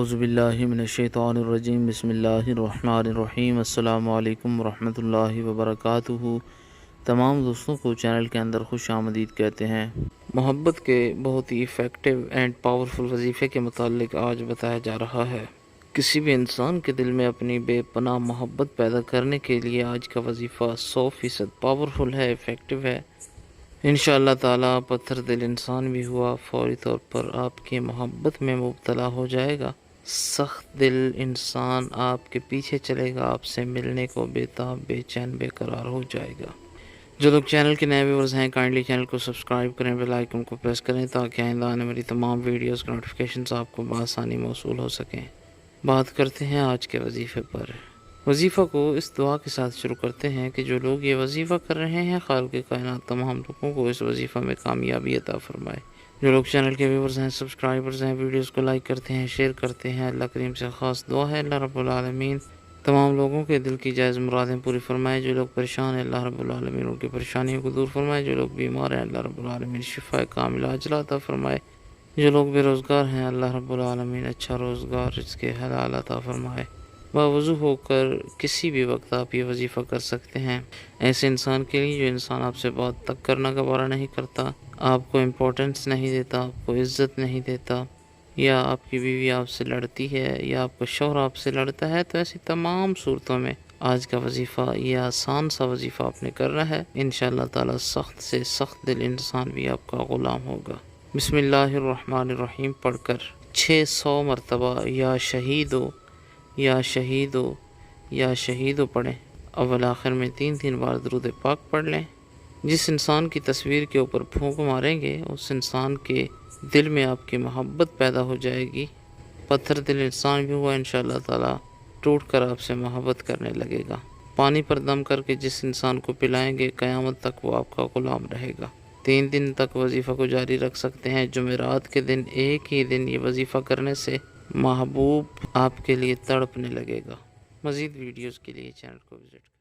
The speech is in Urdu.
اعوذ باللہ من الشیطان الرجیم بسم اللہ الرحمن الرحیم السلام علیکم ورحمۃ اللہ وبرکاتہ۔ تمام دوستوں کو چینل کے اندر خوش آمدید کہتے ہیں۔ محبت کے بہت ہی ایفیکٹو اینڈ پاورفل وظیفے کے متعلق آج بتایا جا رہا ہے۔ کسی بھی انسان کے دل میں اپنی بے پناہ محبت پیدا کرنے کے لیے آج کا وظیفہ 100% پاورفل ہے، ایفیکٹو ہے۔ انشاءاللہ تعالیٰ پتھر دل انسان بھی ہوا فوری طور پر آپ کی محبت میں مبتلا ہو جائے گا۔ سخت دل انسان آپ کے پیچھے چلے گا، آپ سے ملنے کو بےتاب، بے چین، بے قرار ہو جائے گا۔ جو لوگ چینل کے نئے ویورز ہیں کائنڈلی چینل کو سبسکرائب کریں، بیل آئیکن کو پریس کریں تاکہ آئندہ آنے والی تمام ویڈیوز کے نوٹیفیکیشنز آپ کو بآسانی موصول ہو سکیں۔ بات کرتے ہیں آج کے وظیفے پر۔ وظیفہ کو اس دعا کے ساتھ شروع کرتے ہیں کہ جو لوگ یہ وظیفہ کر رہے ہیں خالق کائنات تمام لوگوں کو اس وظیفہ میں کامیابی عطا فرمائے۔ جو لوگ چینل کے ویورز ہیں، سبسکرائبرز ہیں، ویڈیوز کو لائک کرتے ہیں، شیئر کرتے ہیں، اللہ کریم سے خاص دعا ہے اللہ رب العالمین تمام لوگوں کے دل کی جائز مرادیں پوری فرمائے۔ جو لوگ پریشان ہیں اللہ رب العالمین ان کی پریشانیوں کو دور فرمائے۔ جو لوگ بیمار ہیں اللہ رب العالمین شفا کاملہ عاجلہ عطا فرمائے۔ جو لوگ بے روزگار ہیں اللہ رب العالمین اچھا روزگار رزق حلال عطا فرمائے۔ باوضو ہو کر کسی بھی وقت آپ یہ وظیفہ کر سکتے ہیں۔ ایسے انسان کے لیے جو انسان آپ سے بات تک کرنا گوارا نہیں کرتا، آپ کو امپورٹنس نہیں دیتا، آپ کو عزت نہیں دیتا، یا آپ کی بیوی آپ سے لڑتی ہے، یا آپ کا شوہر آپ سے لڑتا ہے، تو ایسی تمام صورتوں میں آج کا وظیفہ یہ آسان سا وظیفہ آپ نے کرنا ہے۔ انشاءاللہ تعالی سخت سے سخت دل انسان بھی آپ کا غلام ہوگا۔ بسم اللہ الرحمن الرحیم پڑھ کر 600 مرتبہ یا شہیدو یا شہیدو یا شہیدو پڑھیں۔ اول آخر میں 3 بار درود پاک پڑھ لیں۔ جس انسان کی تصویر کے اوپر پھونک ماریں گے اس انسان کے دل میں آپ کی محبت پیدا ہو جائے گی۔ پتھر دل انسان بھی ہوا انشاءاللہ تعالی ٹوٹ کر آپ سے محبت کرنے لگے گا۔ پانی پر دم کر کے جس انسان کو پلائیں گے قیامت تک وہ آپ کا غلام رہے گا۔ 3 دن تک وظیفہ کو جاری رکھ سکتے ہیں۔ جمعرات کے دن ایک ہی دن یہ وظیفہ کرنے سے محبوب آپ کے لیے تڑپنے لگے گا۔ مزید ویڈیوز کے لیے چینل کو وزٹ